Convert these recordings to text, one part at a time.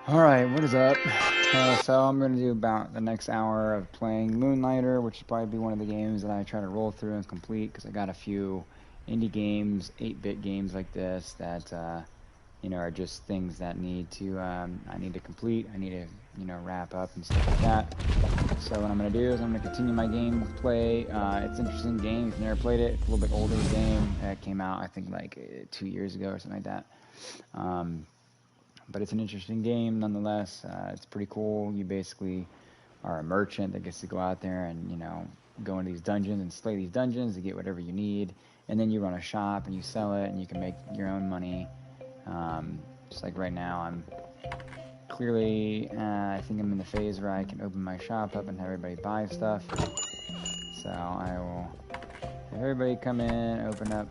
Alright, what is up? So I'm going to do about the next hour of playing Moonlighter, which will probably be one of the games that I try to roll through and complete, because I got a few indie games, 8-bit games like this that, are just things that I need to complete. I need to, wrap up and stuff like that. So what I'm going to do is I'm going to continue my game play. It's an interesting game. If you've never played it, it's a little bit older game. It came out, I think, like 2 years ago or something like that. But it's an interesting game nonetheless. It's pretty cool. You basically are a merchant that gets to go out there and, go into these dungeons and slay these dungeons to get whatever you need. And then you run a shop and you sell it and you can make your own money. Just like right now, I'm clearly, I think I'm in the phase where I can open my shop up and have everybody buy stuff. So I will have everybody come in, open up,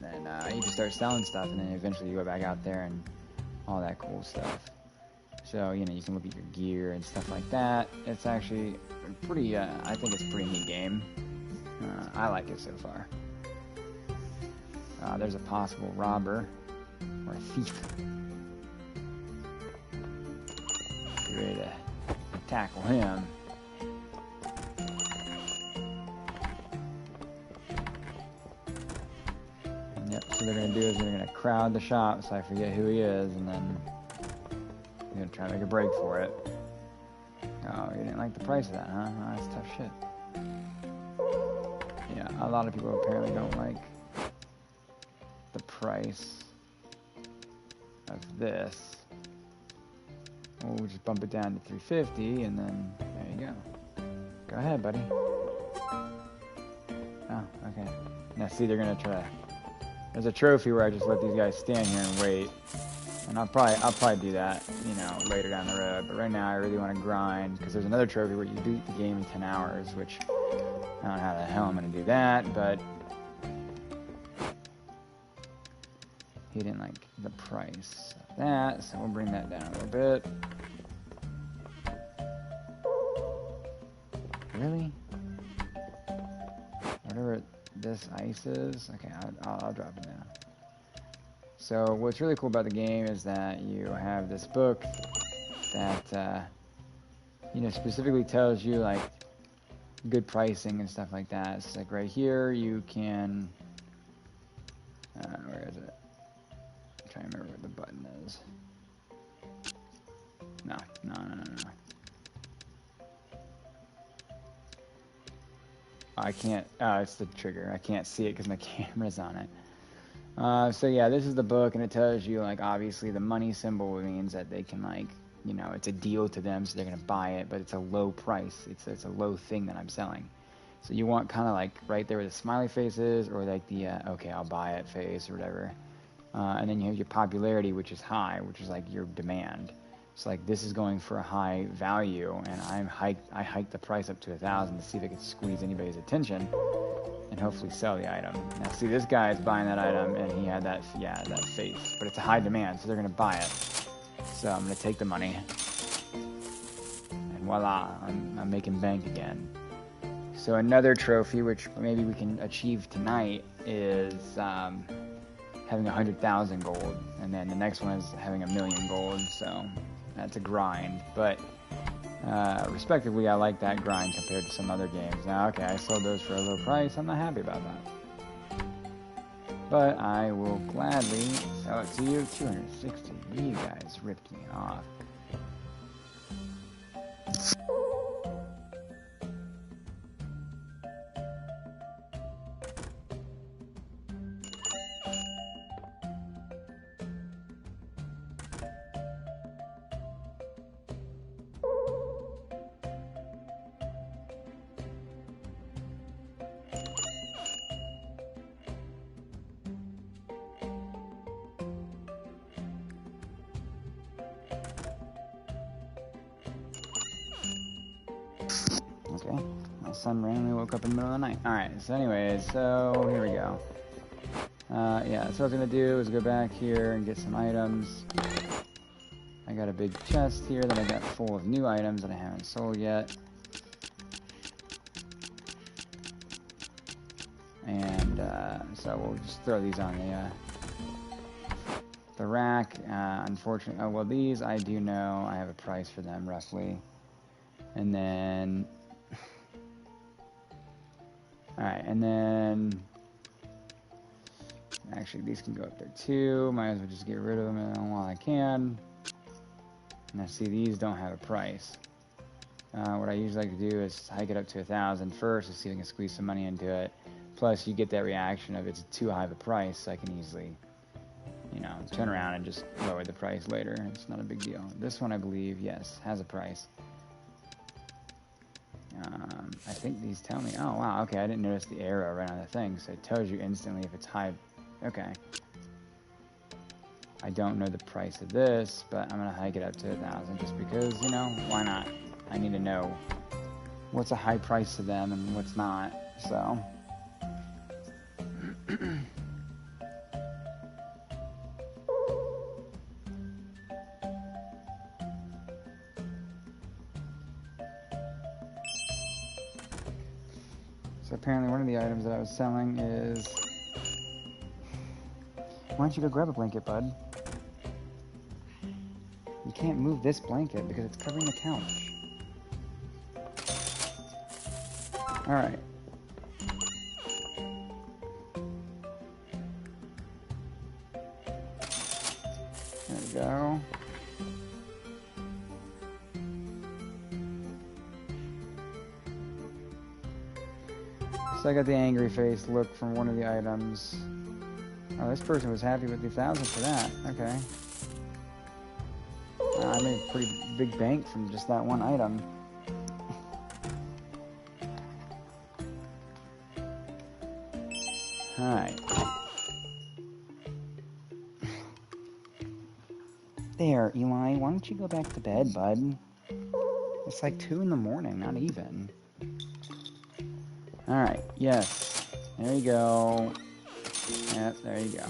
and you just start selling stuff, and then eventually you go back out there and all that cool stuff. So, you can look at your gear and stuff like that. It's actually pretty, I think it's a pretty neat game. I like it so far. There's a possible robber or a thief. Be ready to tackle him. Yep, so they're going to do is they're going to crowd the shop so I forget who he is, and then I'm going to try to make a break for it. Oh, you didn't like the price of that, huh? Oh, that's tough shit. Yeah, a lot of people apparently don't like the price of this. We'll just bump it down to 350, and then there you go. Go ahead, buddy. Oh, okay. Now see, they're going to try to... There's a trophy where I just let these guys stand here and wait. And I'll probably do that, later down the road. But right now I really want to grind, because there's another trophy where you beat the game in 10 hours, which I don't know how the hell I'm going to do that, but he didn't like the price of that, so we'll bring that down a little bit. Really? Whatever this ice is, okay, I'll drop it down. So what's really cool about the game is that you have this book that, specifically tells you, like, good pricing and stuff like that. It's like right here you can, where is it? I'm trying to remember what the button is. No. I can't, it's the trigger. I can't see it because my camera's on it. So yeah, this is the book, and it tells you, like, obviously the money symbol means that they can, like, it's a deal to them, so they're going to buy it, but it's a low price. It's a low thing that I'm selling. So you want kind of like right there where the smiley face is, or like the, okay, I'll buy it face or whatever. And then you have your popularity, which is high, which is like your demand. So like this is going for a high value, and I hiked the price up to 1,000 to see if I could squeeze anybody's attention and hopefully sell the item. Now see, this guy is buying that item, and he had that face, but it's a high demand, so they're gonna buy it. So I'm gonna take the money, and voila, I'm making bank again. So another trophy, which maybe we can achieve tonight, is having 100,000 gold, and then the next one is having 1,000,000 gold. So that's a grind, but respectively, I like that grind compared to some other games. Now, okay, I sold those for a low price. I'm not happy about that, but I will gladly sell it to you. 260. You guys ripped me off. Okay, my son randomly woke up in the middle of the night. Alright, so anyways, so here we go. Yeah, so what I was going to do is go back here and get some items. I got a big chest here that I got full of new items that I haven't sold yet. And so we'll just throw these on The rack, unfortunately, oh, well, these I do know I have a price for them, roughly. And then, alright, and then, actually, these can go up there too. Might as well just get rid of them while I can. Now, see, these don't have a price. What I usually like to do is hike it up to 1,000 first to see if I can squeeze some money into it. Plus, you get that reaction of it's too high of a price, so I can easily, you know, turn around and just lower the price later. It's not a big deal. This one, I believe, yes, has a price. I think these tell me, oh, wow, okay, I didn't notice the arrow right on the thing, so it tells you instantly if it's high. Okay. I don't know the price of this, but I'm going to hike it up to 1,000 just because, you know, why not? I need to know what's a high price to them and what's not, so. So apparently one of the items that I was selling is... Why don't you go grab a blanket, bud? You can't move this blanket because it's covering the couch. Alright. There we go. So I got the angry face look from one of the items. Oh, this person was happy with the 1,000 for that. Okay. I made a pretty big bank from just that one item. Alright. There, Eli, why don't you go back to bed, bud? It's like 2 in the morning, not even. Alright, yes. There you go. Yep, there you go.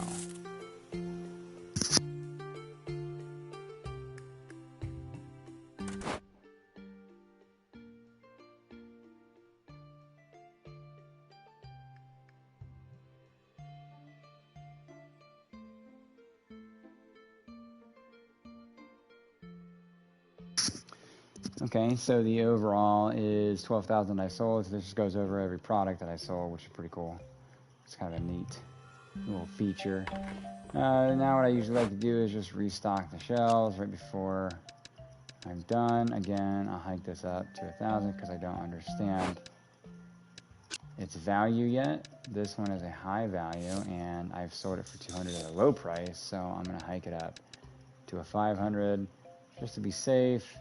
Okay, so the overall is 12,000 I sold. So this just goes over every product that I sold, which is pretty cool. It's kind of a neat little feature. Now what I usually like to do is just restock the shelves right before I'm done. Again, I'll hike this up to 1,000 because I don't understand its value yet. This one is a high value, and I've sold it for 200 at a low price, so I'm going to hike it up to a 500 just to be safe.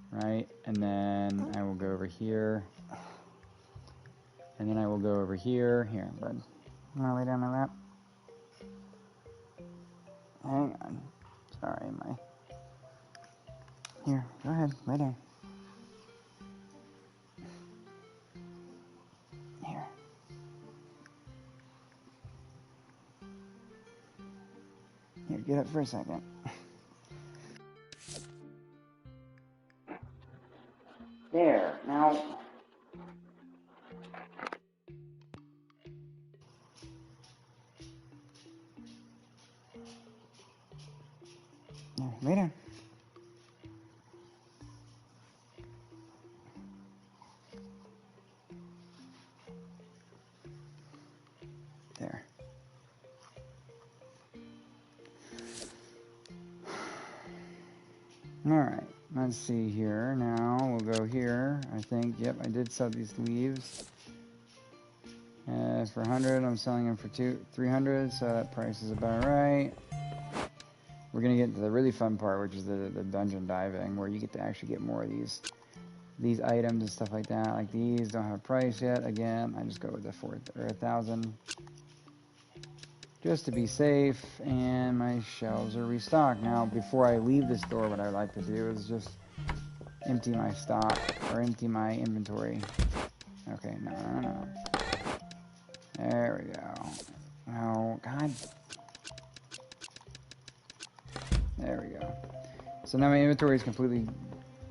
Right, and then I will go over here, and then I will go over here. Here, bud, you wanna lay down on that? Hang on, sorry, here, go ahead, lay down. Here. Here, get up for a second. There, now... There, lay down. There. Alright, let's see here. Now we'll go here. I think, yep, I did sell these leaves. For 100, I'm selling them for 300, so that price is about right. We're gonna get to the really fun part, which is the dungeon diving, where you get to actually get more of these items and stuff like that. Like these don't have a price yet. Again, I just go with the 1,000, just to be safe. And my shelves are restocked. Now, before I leave this door, what I like to do is just empty my stock or empty my inventory. Okay, no. There we go. Oh God. There we go. So now my inventory is completely,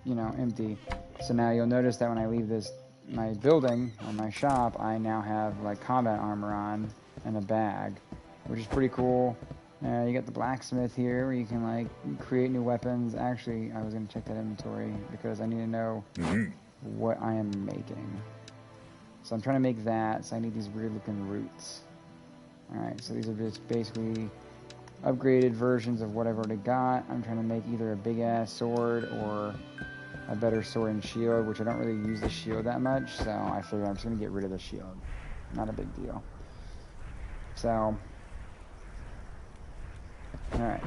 empty. So now you'll notice that when I leave my building or my shop, I now have like combat armor on and a bag, which is pretty cool. You got the blacksmith here where you can like create new weapons. Actually, I was gonna check that inventory because I need to know what I am making. So I'm trying to make that, so I need these weird looking roots. Alright, so these are just basically upgraded versions of what I've already got. I'm trying to make either a big ass sword or a better sword and shield, which I don't really use the shield that much, so I figure I'm just gonna get rid of the shield. Not a big deal. So, alright.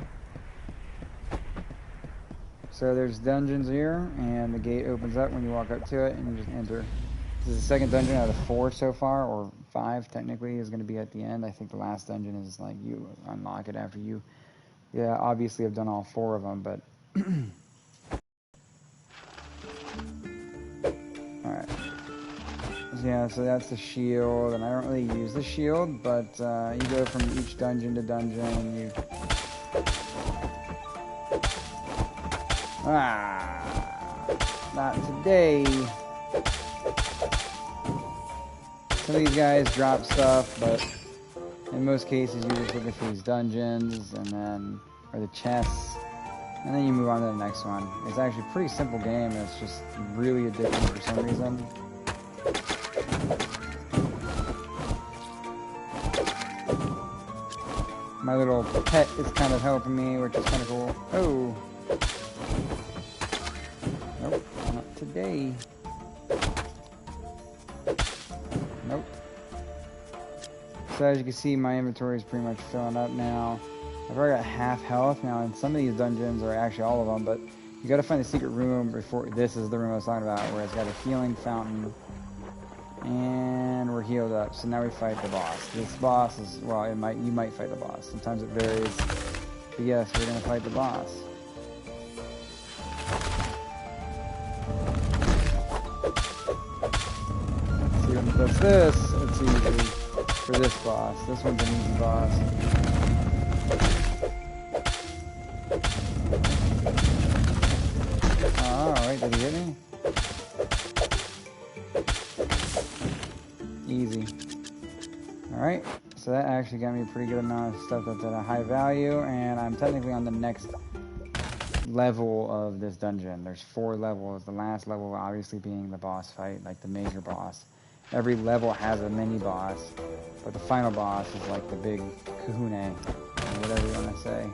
So there's dungeons here, and the gate opens up when you walk up to it, and you just enter. This is the second dungeon out of 4 so far, or 5 technically, is going to be at the end. I think the last dungeon is like you unlock it after you. Yeah, obviously I've done all 4 of them, but. Alright. Yeah, so that's the shield, and I don't really use the shield, but you go from each dungeon to dungeon. You. Not today. Some of these guys drop stuff, but in most cases you're just looking for these dungeons and then, or the chests, and then you move on to the next one. It's actually a pretty simple game, it's just really addicting for some reason. My little pet is kind of helping me, which is kind of cool. Oh! Nope, not today. Nope. So as you can see, my inventory is pretty much filling up now. I've already got half health now, and some of these dungeons are actually all of them, but you gotta find the secret room before. This is the room I was talking about, where it's got a healing fountain, and we're healed up. So now we fight the boss. This boss is, well, you might fight the boss. Sometimes it varies, but yes, we're gonna fight the boss. That's this. It's easy for this boss. This one's an easy boss. Oh, wait, did he hit me? Easy. Alright, so that actually got me a pretty good amount of stuff that's at a high value, and I'm technically on the next level of this dungeon. There's 4 levels. The last level obviously being the boss fight, like the major boss. Every level has a mini boss, but the final boss is like the big kahuna, or whatever you want to say.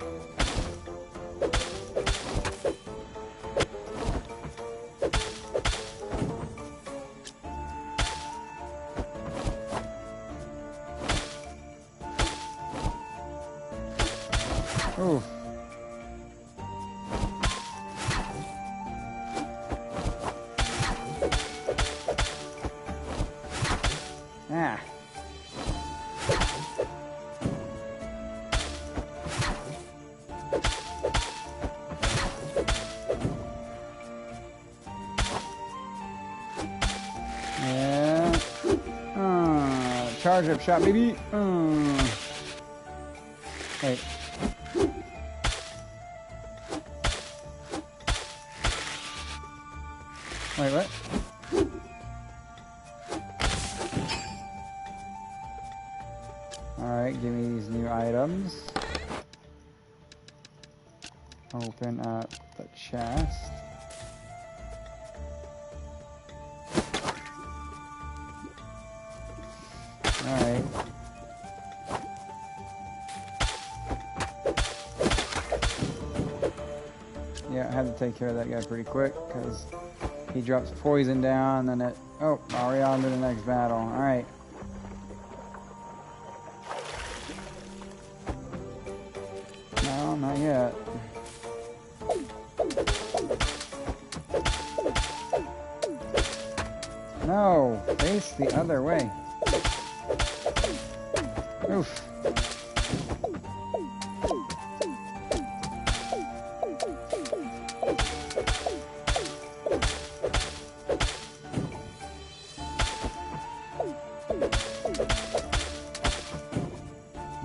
Oof. Ah. Yeah. Charge up shot, baby. Wait. Wait, what? Alright, give me these new items. Open up the chest. Alright. Yeah, I had to take care of that guy pretty quick, because he drops poison down, and then it... Oh, already on to the next battle. Alright. No, not yet. No, face the other way. Oof.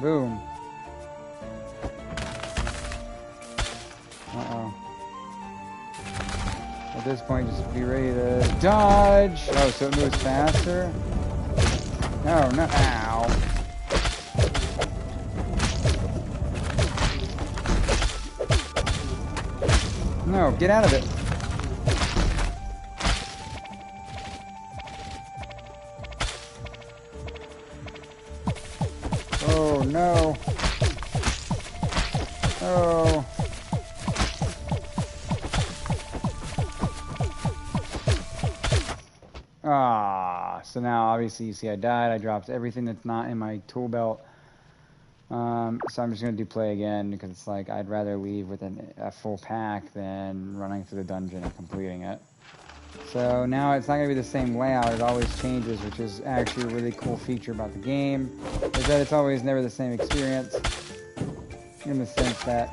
Boom. Uh-oh. At this point, just be ready to dodge. Oh, so it moves faster? No, no. Ow. No, get out of it. Oh, no. Oh. Ah, so now obviously you see I died. I dropped everything that's not in my tool belt. So I'm just going to do play again because it's like I'd rather leave with a full pack than running through the dungeon and completing it. So now it's not going to be the same layout. It always changes, which is actually a really cool feature about the game, is that it's always never the same experience in the sense that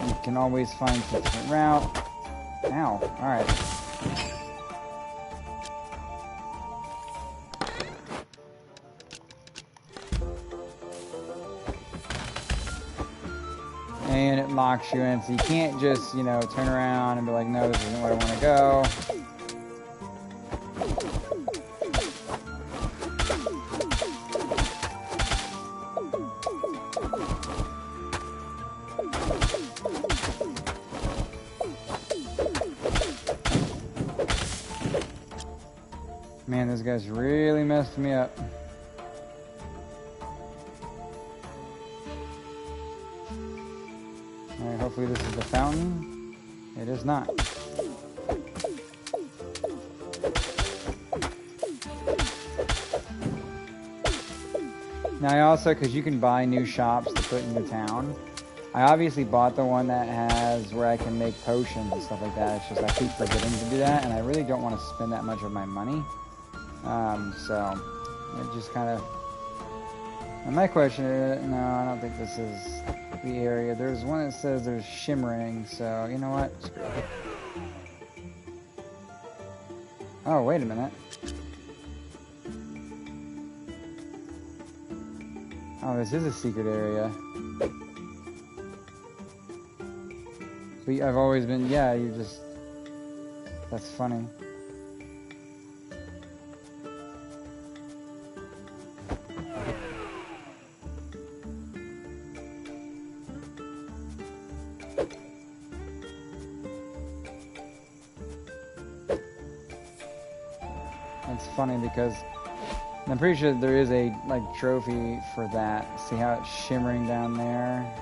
you can always find a different route. Ow, alright. And it locks you in, so you can't just, you know, turn around and be like, no, this isn't where I want to go. Man, this guy's really messed me up. Alright, hopefully this is the fountain. It is not. Now I also, because you can buy new shops to put in the town, I obviously bought the one that has where I can make potions and stuff like that. It's just I keep forgetting to do that, and I really don't want to spend that much of my money. So it just kind of... And my question is, no, I don't think this is the area. There's one that says there's shimmering, so you know what? Screw it. Oh, wait a minute. Oh, this is a secret area. But I've always been, yeah, you just... That's funny. It's funny because I'm pretty sure there is a like trophy for that. See how it's shimmering down there?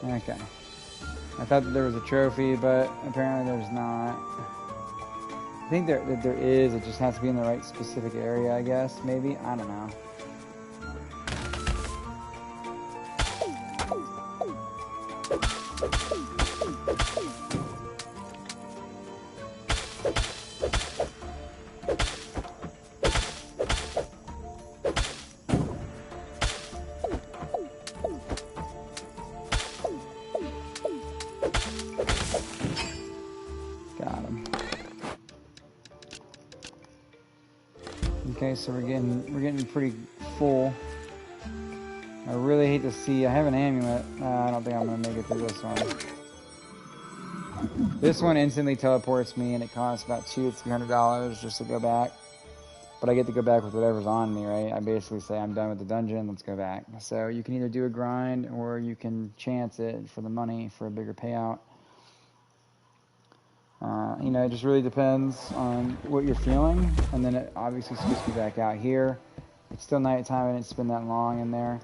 Okay. I thought that there was a trophy, but apparently there's not. I think there is. It just has to be in the right specific area, I guess. Maybe. I don't know. Okay, so we're getting pretty full. I really hate to see. I have an amulet. I don't think I'm gonna make it through this one. This one instantly teleports me, and it costs about $200 to $300 just to go back. But I get to go back with whatever's on me, right? I basically say I'm done with the dungeon. Let's go back. So you can either do a grind or you can chance it for the money for a bigger payout. You know, it just really depends on what you're feeling, and then it obviously spits me back out here. It's still nighttime, and it's been that long in there.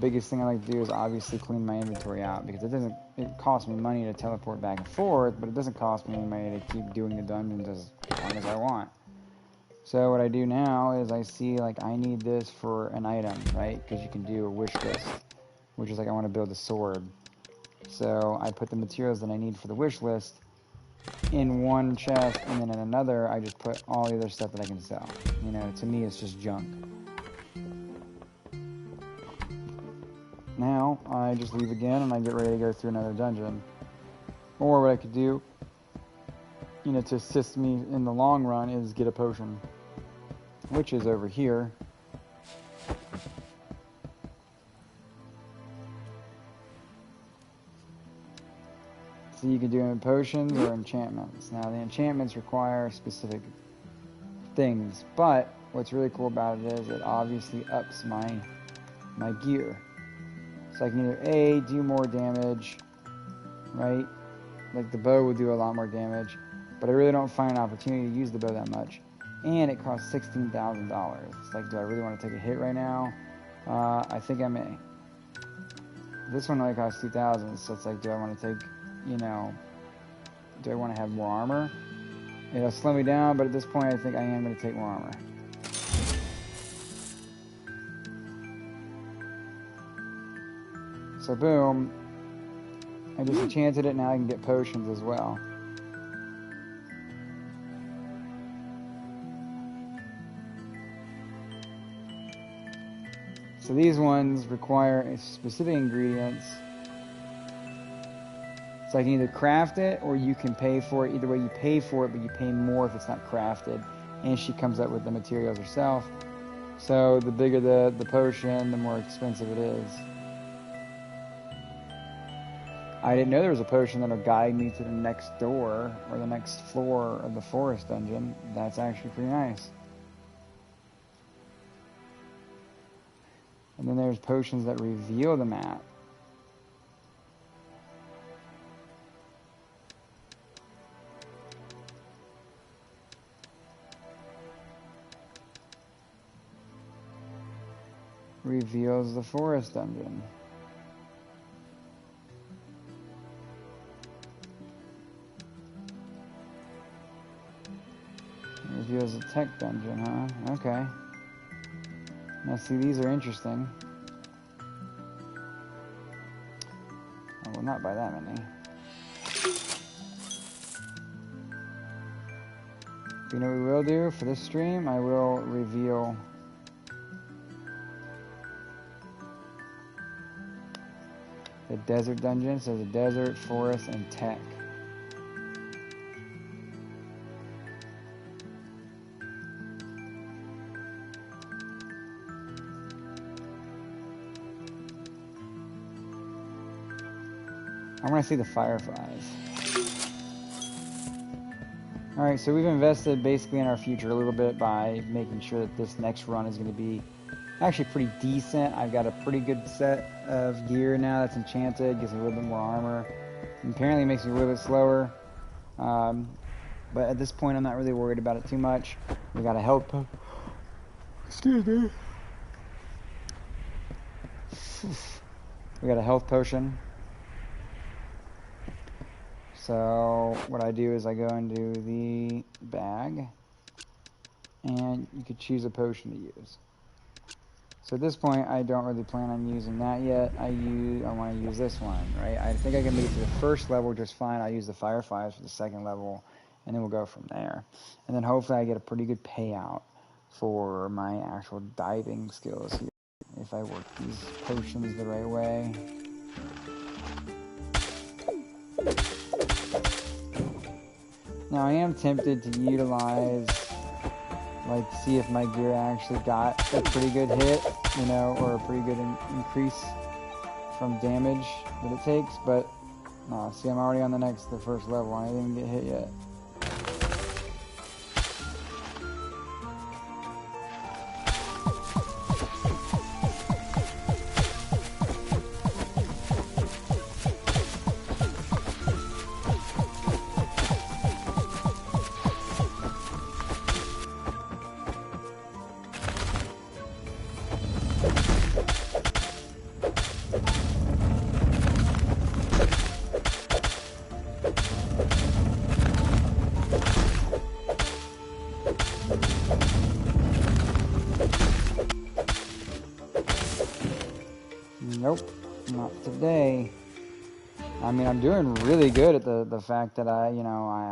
Biggest thing I like to do is obviously clean my inventory out, because it costs me money to teleport back and forth, but it doesn't cost me any money to keep doing the dungeons as long as I want. So what I do now is I see like I need this for an item, right? Because you can do a wish list, which is like I want to build a sword. So I put the materials that I need for the wish list in one chest, and then in another I just put all the other stuff that I can sell. You know, to me it's just junk. Now I just leave again and I get ready to go through another dungeon. Or what I could do, you know, to assist me in the long run is get a potion, which is over here. So you can do potions or enchantments. Now the enchantments require specific things, but what's really cool about it is it obviously ups my my gear. So I can either A, do more damage, right? Like the bow would do a lot more damage, but I really don't find an opportunity to use the bow that much. And it costs $16,000. It's like, do I really want to take a hit right now? I think I may. This one only costs $2,000, so it's like, do I want to take, you know, do I want to have more armor? It'll slow me down, but at this point, I think I am going to take more armor. So boom, I just enchanted it, now I can get potions as well. So these ones require specific ingredients. So I can either craft it or you can pay for it. Either way, you pay for it, but you pay more if it's not crafted. And she comes up with the materials herself. So the bigger the potion, the more expensive it is. I didn't know there was a potion that'll guide me to the next door or the next floor of the forest dungeon. That's actually pretty nice. And then there's potions that reveal the map. Reveals the forest dungeon. Reveals the tech dungeon, huh? Okay. Now see, these are interesting. I will not buy that many. You know what we will do for this stream? I will reveal the desert dungeon. So the desert, forest, and tech. I want to see the fireflies. Alright, so we've invested basically in our future a little bit by making sure that this next run is going to be actually pretty decent. I've got a pretty good set of gear now that's enchanted, gives me a little bit more armor. And apparently it makes me a little bit slower. But at this point I'm not really worried about it too much. We got a health potion. Excuse me. We got a health potion. So what I do is I go into the bag and you could choose a potion to use. So at this point I don't really plan on using that yet. I want to use this one, right? I think I can make it to the first level just fine. I'll use the fireflies for the second level and then we'll go from there. And then hopefully I get a pretty good payout for my actual diving skills here if I work these potions the right way. Now I am tempted to utilize, like, see if my gear actually got a pretty good hit, you know, or a pretty good increase from damage that it takes, but no, see, I'm already on the first level. I didn't even get hit yet. Nope, not today. I mean, I'm doing really good at the fact that I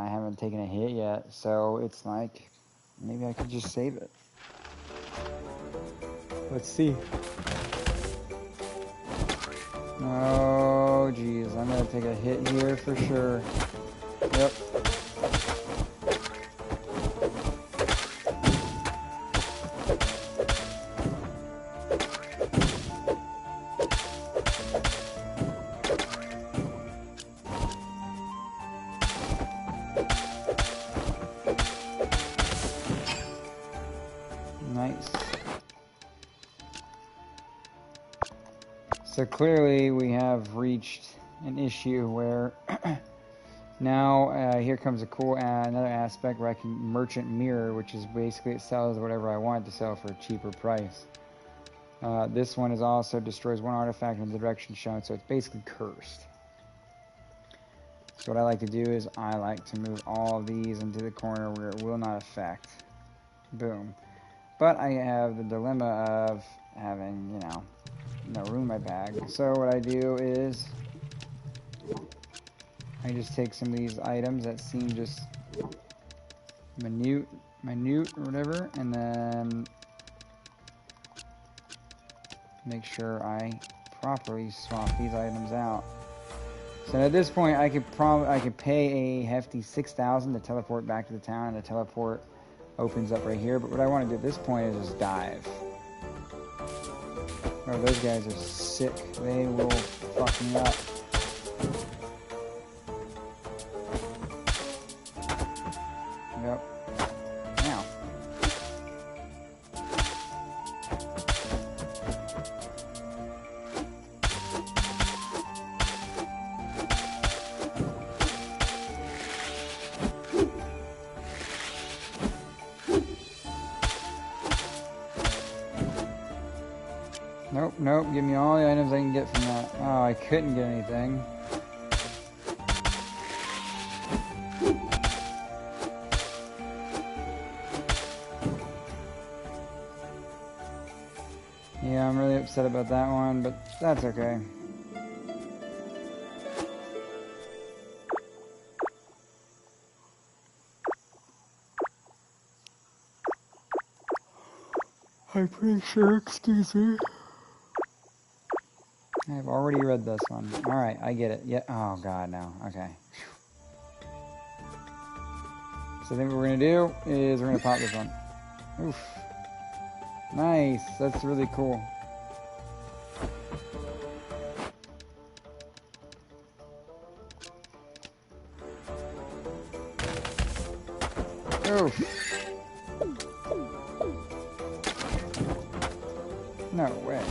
haven't taken a hit yet. So it's like, maybe I could just save it. Let's see. Oh, geez, I'm gonna take a hit here for sure. Yep. So clearly we have reached an issue where now here comes a cool another aspect where I can merchant mirror, which is basically it sells whatever I want it to sell for a cheaper price. This one is also destroys one artifact in the direction shown, so it's basically cursed. So what I like to do is I like to move all of these into the corner where it will not affect. Boom. But I have the dilemma of having, you know, no room in my bag. So what I do is I just take some of these items that seem just minute or whatever, and then make sure I properly swap these items out. So at this point, I could pay a hefty 6,000 to teleport back to the town, and the teleport opens up right here. But what I want to do at this point is just dive. Oh, those guys are sick. They will fuck me up. Yep. Now. Nope, give me all the items I can get from that. Oh, I couldn't get anything. Yeah, I'm really upset about that one, but that's okay. I'm pretty sure, excuse me. I've already read this one. Alright, I get it. Yeah. Oh, God, no. Okay. So I think what we're going to do is we're going to pop this one. Oof. Nice. That's really cool. Oof. No way.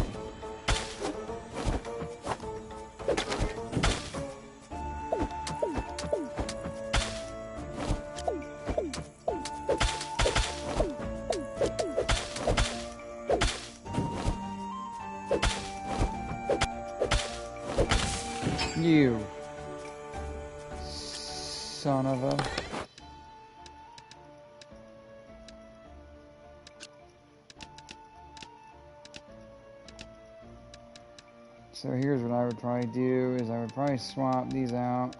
You son of a... So here's what I would probably do is I would probably swap these out.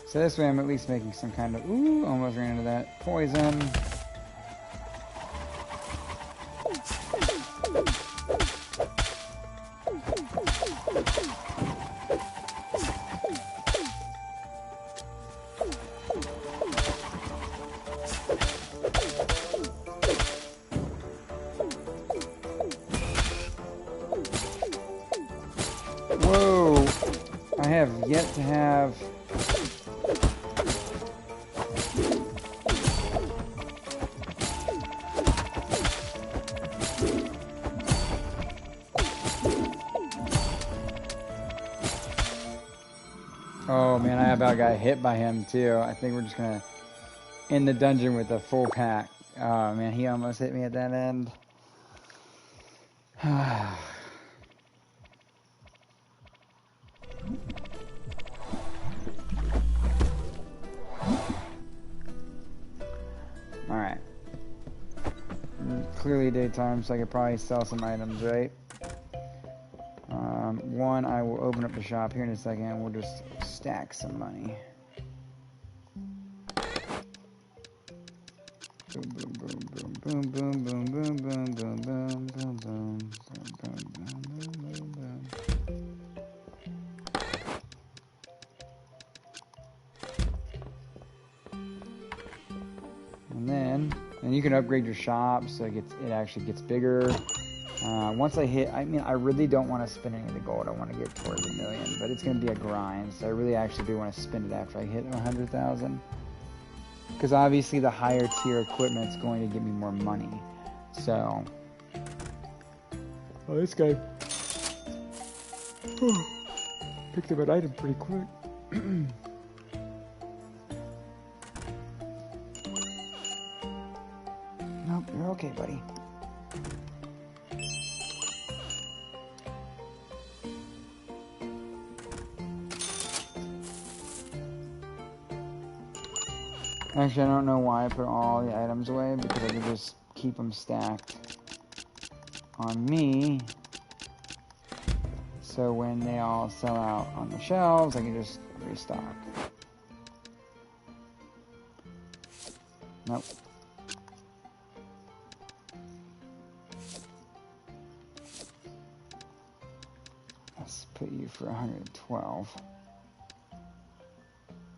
So this way I'm at least making some kind of... Ooh, almost ran into that. Poison. Whoa! I have yet to have... Oh man, I about got hit by him too. I think we're just gonna end the dungeon with a full pack. Oh man, he almost hit me at that end. Alright. Clearly daytime, so I could probably sell some items, right? One, I will open up the shop here in a second and we'll just stack some money. Boom, boom, boom, boom, boom, boom, boom, boom, boom, boom, boom, boom, boom, boom, boom, boom. And then, And you can upgrade your shop so it actually gets bigger. Once I hit, I mean, I really don't want to spend any of the gold. I want to get towards $1 million, but it's going to be a grind. So I really actually do want to spend it after I hit 100,000. Because obviously the higher tier equipment's going to give me more money. So, oh, this guy picked up an item pretty quick. Nope, you're okay, buddy. Actually, I don't know why I put all the items away, because I can just keep them stacked on me. So when they all sell out on the shelves, I can just restock. Nope. Let's put you for 112.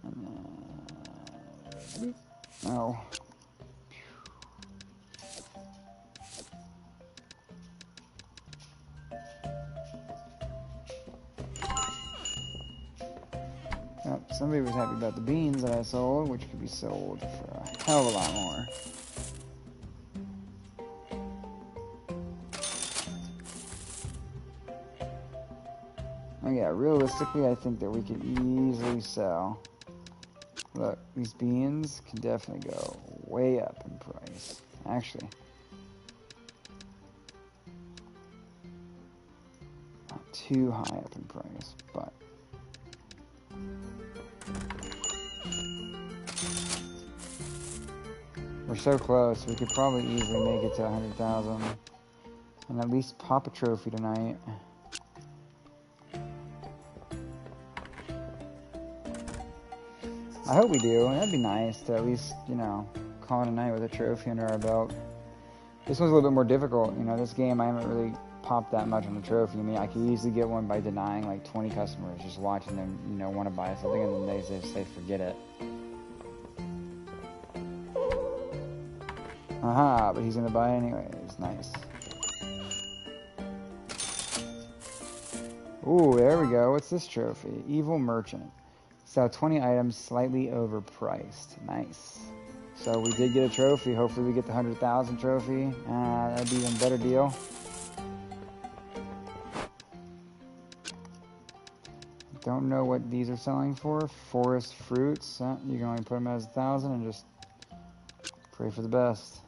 And then... no. Yep, somebody was happy about the beans that I sold, which could be sold for a hell of a lot more. Oh yeah, realistically, I think that we could easily sell. Look, these beans can definitely go way up in price. Actually, not too high up in price, but we're so close. We could probably easily make it to 100,000 and at least pop a trophy tonight. I hope we do. That'd be nice to at least, you know, call it a night with a trophy under our belt. This one's a little bit more difficult. You know, this game I haven't really popped that much on the trophy. I mean, I could easily get one by denying like 20 customers, just watching them, you know, want to buy something, and then they just say forget it. Aha, but he's gonna buy it anyways. Nice. Ooh, there we go. What's this trophy? Evil Merchant. So 20 items, slightly overpriced. Nice. So we did get a trophy. Hopefully we get the 100,000 trophy. That'd be an even better deal. Don't know what these are selling for. Forest fruits. You can only put them as 1,000 and just pray for the best.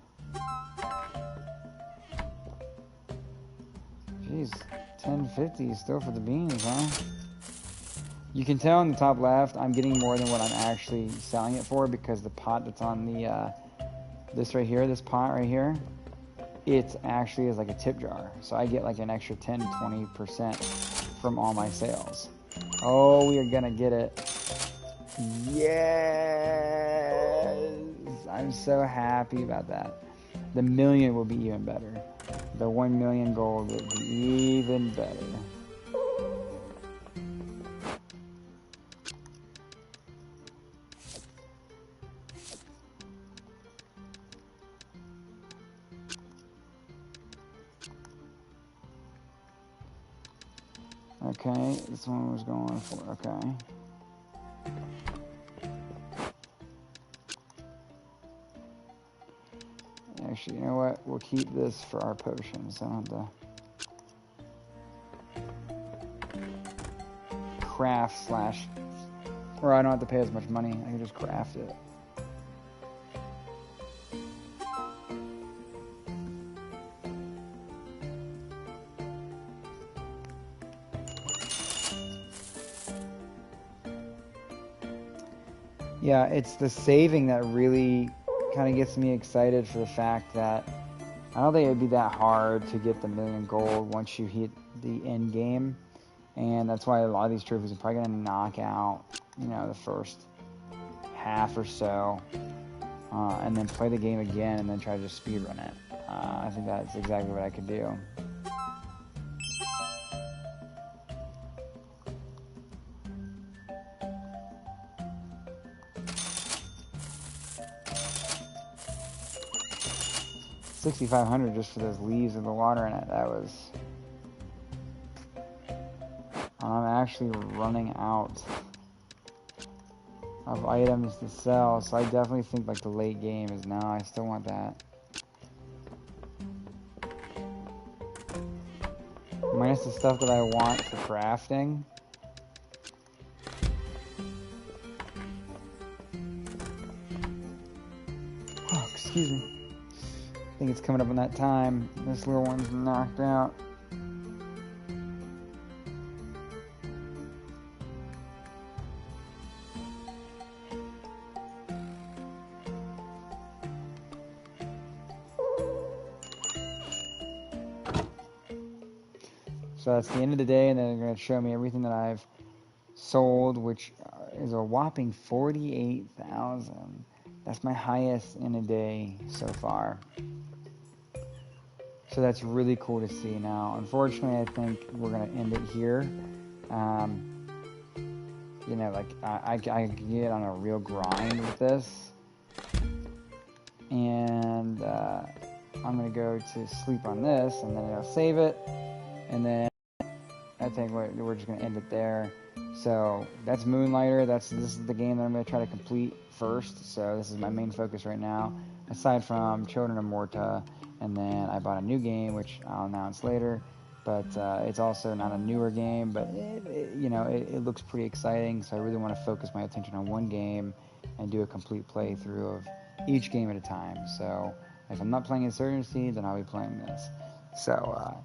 Jeez, 1050 still for the beans, huh? You can tell in the top left, I'm getting more than what I'm actually selling it for, because the pot that's on the, this right here, this pot right here, it actually is like a tip jar. So I get like an extra 10 to 20% from all my sales. Oh, we are gonna get it. Yes! I'm so happy about that. The million will be even better. The 1 million gold will be even better. Okay, this one was going for, okay. Actually, you know what? We'll keep this for our potions. I don't have to craft slash, or I don't have to pay as much money. I can just craft it. Yeah, it's the saving that really kind of gets me excited for the fact that I don't think it'd be that hard to get the 1 million gold once you hit the end game. And that's why a lot of these trophies are probably going to knock out, you know, the first half or so. And then play the game again and then try to just speedrun it. I think that's exactly what I could do. 6,500 just for those leaves with the water in it. That was... I'm actually running out of items to sell, so I definitely think like the late game is now. I still want that. Minus the stuff that I want for crafting. Oh, excuse me. I think it's coming up on that time. This little one's knocked out. So that's the end of the day, and then they're going to show me everything that I've sold, which is a whopping 48,000. That's my highest in a day so far. So that's really cool to see. Now, unfortunately, I think we're going to end it here. You know, like I get on a real grind with this, and I'm going to go to sleep on this, and then I'll save it, and then I think we're just going to end it there. So that's Moonlighter. This is the game that I'm going to try to complete first. So this is my main focus right now, aside from Children of Morta. And then I bought a new game, which I'll announce later. But it's also not a newer game, but it looks pretty exciting. So I really want to focus my attention on one game and do a complete playthrough of each game at a time. So if I'm not playing Insurgency, then I'll be playing this. So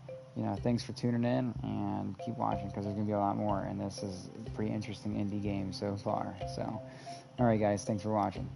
thanks for tuning in, and keep watching because there's going to be a lot more, and this is a pretty interesting indie game so far. So, alright guys, thanks for watching.